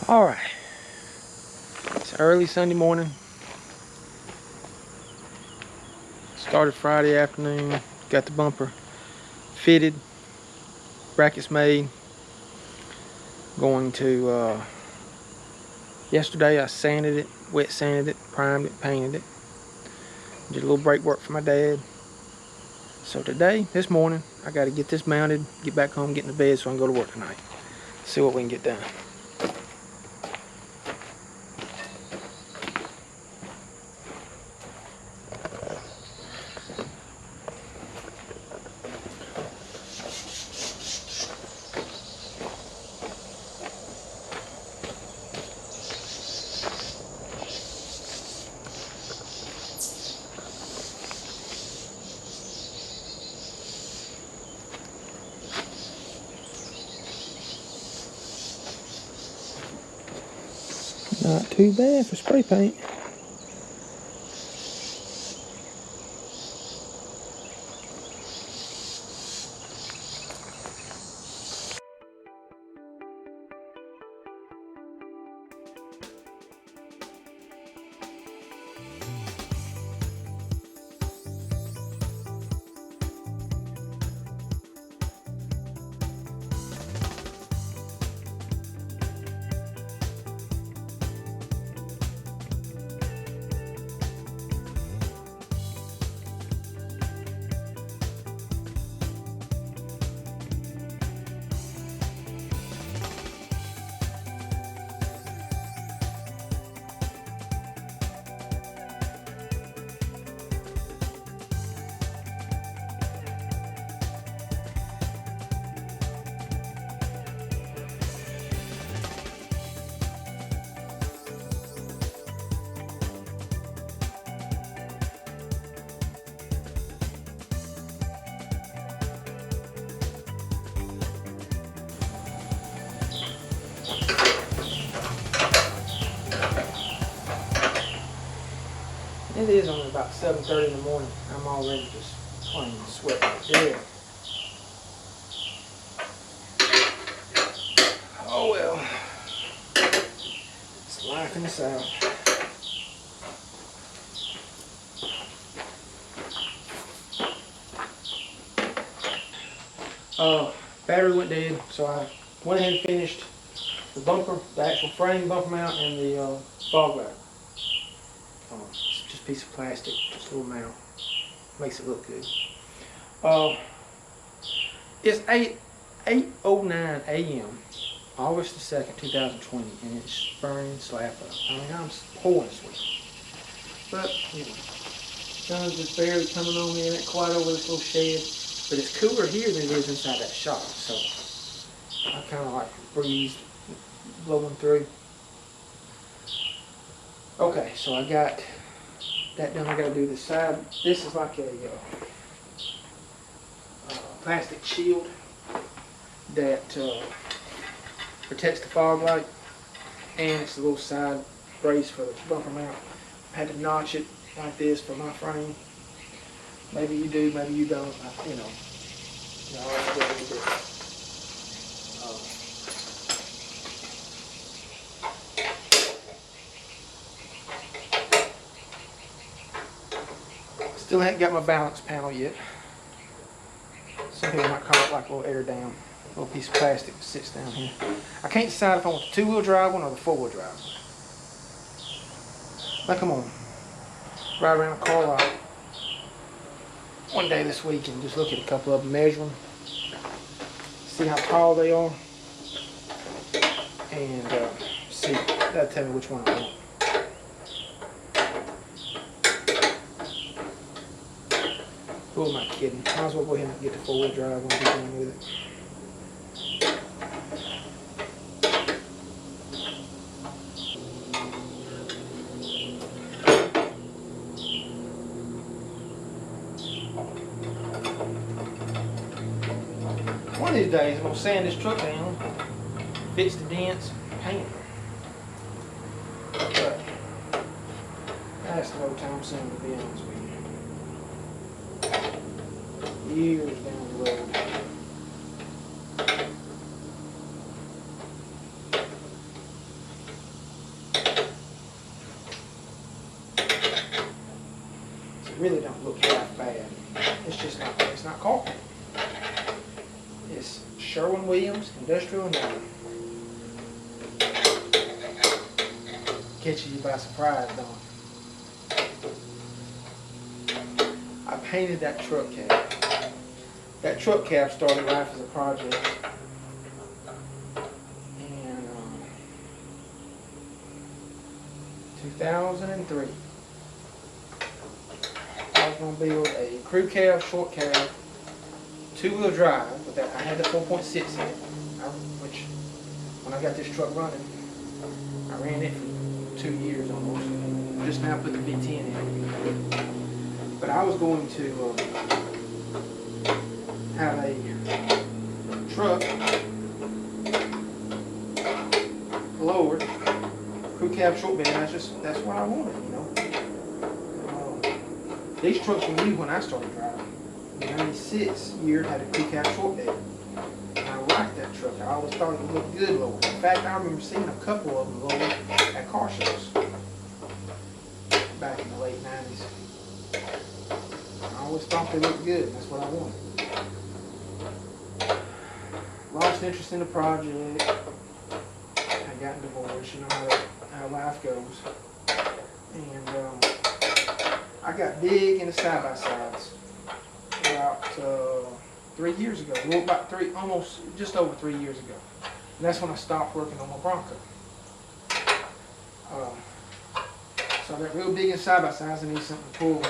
Alright, it's early Sunday morning. Started Friday afternoon, got the bumper fitted, brackets made. Going to, yesterday I sanded it, wet sanded it, primed it, painted it. Did a little brake work for my dad. So today, this morning, I got to get this mounted, get back home, get in the bed so I can go to work tonight. See what we can get done. Not too bad for spray paint. It is only about 7:30 in the morning. I'm already just plain sweating to death. Oh well. It's life in the South. Battery went dead, so I went ahead and finished the bumper, the actual frame bumper mount, and the fog light. It's just a piece of plastic, just a little mount. Makes it look good. It's 8:09 a.m. August the 2nd, 2020, and it's burning slap up. I mean, I'm pouring sweat. But, you know, sun's just barely coming on me. It ain't quite over this little shed. But it's cooler here than it is inside that shop. So, I kind of like breeze blowing through. Okay, so I got that done. I got to do this side. This is like a plastic shield that protects the fog light, and it's a little side brace for the bumper mount. I had to notch it like this for my frame. Maybe you do, maybe you don't. You know, that's what we do. Still haven't got my balance panel yet. Some people might call it like a little air dam, a little piece of plastic that sits down here. I can't decide if I want the two-wheel drive one or the four-wheel drive one. Now come on, ride around a car lot one day this week and just look at a couple of them, measure them, see how tall they are, and see. That'll tell me which one I want. Who am I kidding? Might as well go ahead and get the four-wheel drive when we're done with it. One of these days I'm going to sand this truck down, fix the dents, paint it. But that's no time soon, to be honest with you. Years down the road. really don't look half bad. It's just not, it's not carpet. It's Sherwin-Williams Industrial Enamel. Catches you by surprise, don't it? I painted that truck cab. That truck cab started life as a project. In 2003. I was going to build a crew cab, short cab, two-wheel drive, but that I had the 4.6 in it, which when I got this truck running, I ran it for 2 years almost. Just now put the V10 in it. But I was going to have a truck lowered, crew cab, short bed. That's what I wanted, you know. These trucks were new when I started driving. The 96 year had a crew cab short bed. I liked that truck. I always thought it looked good lowered. In fact, I remember seeing a couple of them lowered at car shows back in the late 90s. I always thought they looked good. That's what I wanted. Lost interest in the project. I got divorced. You know how life goes. And I got big into side-by-sides about 3 years ago. Well, about just over 3 years ago. And that's when I stopped working on my Bronco. So I got real big in side-by-sides. I need something to pull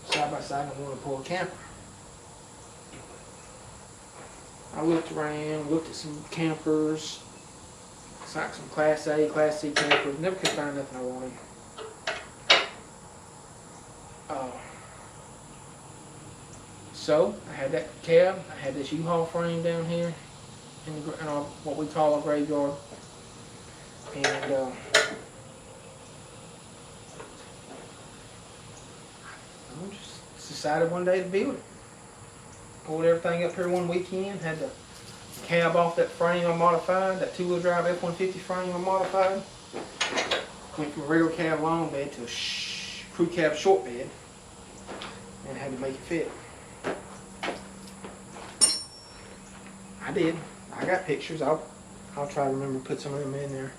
side-by-side, and I want to pull a camper. I looked around, looked at some campers, some Class A, Class C campers. Never could find nothing I wanted. So I had that cab. I had this U-Haul frame down here in what we call a graveyard, and I just decided one day to build it. Pulled everything up here one weekend. Had the cab off that frame I modified, that two-wheel drive F150 frame I modified. Went from a regular cab long bed to a crew cab short bed, and had to make it fit. I did. I got pictures. I'll try to remember to put some of them in there.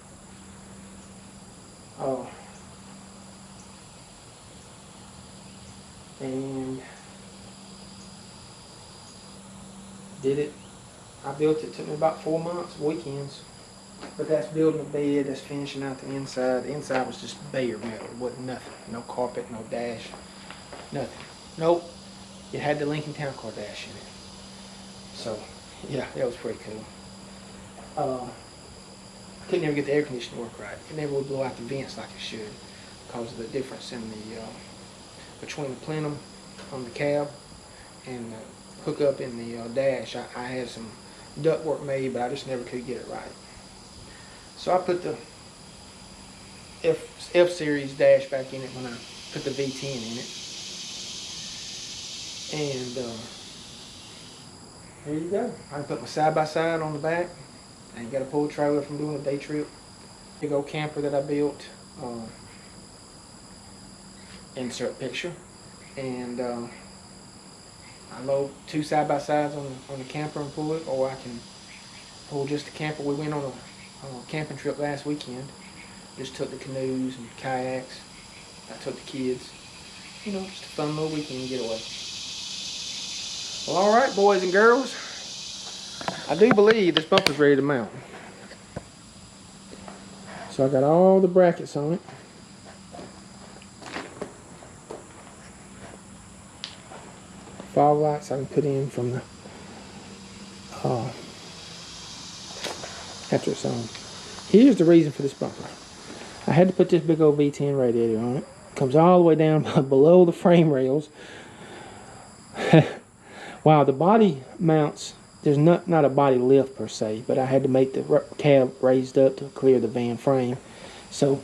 Oh. And did it. I built it. It took me about 4 months, weekends. But that's building a bed, that's finishing out the inside. The inside was just bare metal. It wasn't nothing. No carpet, no dash, nothing. Nope. It had the Lincoln Town Car dash in it. So, yeah, that was pretty cool. Couldn't never get the air conditioning to work right. It never would blow out the vents like it should because of the difference in the between the plenum on the cab and the hookup in the dash. I had some ductwork made, but I just never could get it right. So I put the F-Series dash back in it when I put the V10 in it. And there you go. I put my side-by-side on the back. I ain't got to pull a trailer from doing a day trip. Big old camper that I built. Insert picture. And I load 2 side-by-sides on the camper and pull it, or I can pull just the camper. We went on a camping trip last weekend. Just took the canoes and kayaks. I took the kids. You know, just a fun little weekend getaway. Well, all right, boys and girls. I do believe this bumper's ready to mount. So I got all the brackets on it. Fog lights I can put in from the after it's on. Here's the reason for this bumper. I had to put this big old V10 radiator on it. It comes all the way down below the frame rails. Wow, the body mounts, there's not a body lift per se, but I had to make the cab raised up to clear the van frame. So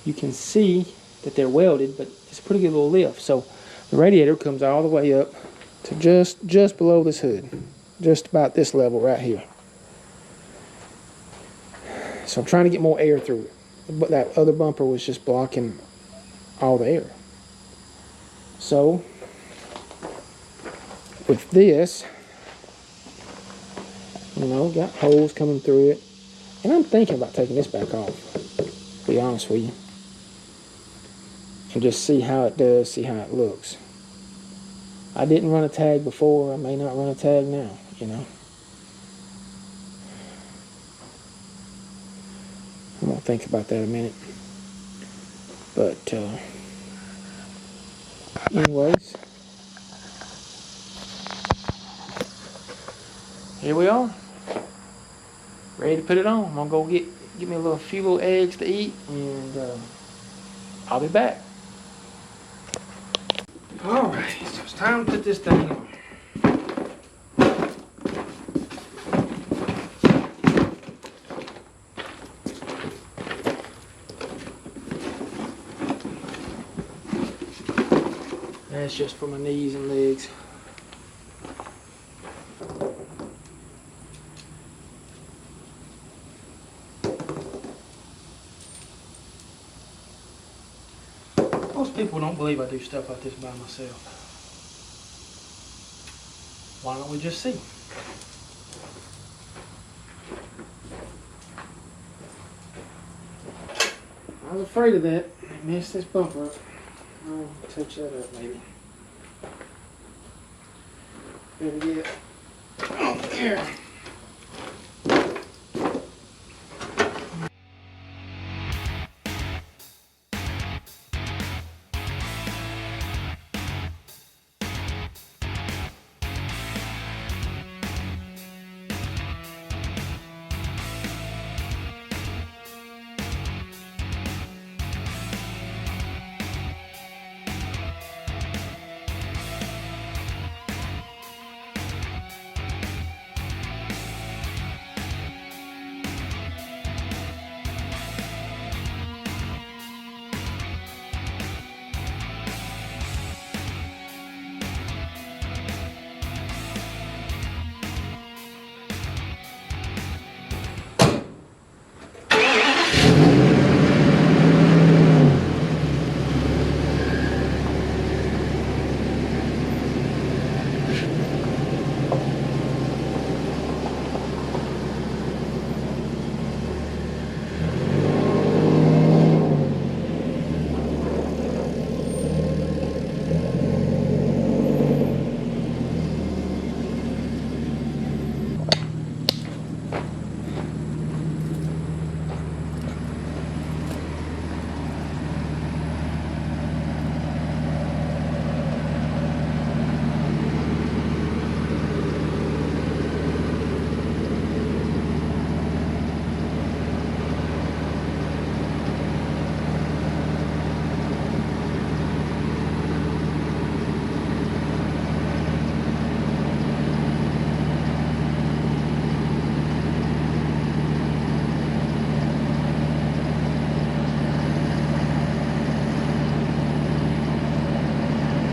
you can see that they're welded, but it's a pretty good little lift. So the radiator comes all the way up to just below this hood. Just about this level right here. So I'm trying to get more air through it. But that other bumper was just blocking all the air. So with this, you know, got holes coming through it. And I'm thinking about taking this back off, to be honest with you. And just see how it does, see how it looks. I didn't run a tag before, I may not run a tag now, you know. I'm gonna think about that a minute. But anyways, here we are. Ready to put it on. I'm gonna go get me a few little eggs to eat, and I'll be back. Alright, so it's time to put this thing on. That's just for my knees and legs. Most people don't believe I do stuff like this by myself. Why don't we just see? I was afraid of that. I messed this bumper up. I'll touch that up maybe. Better get over there.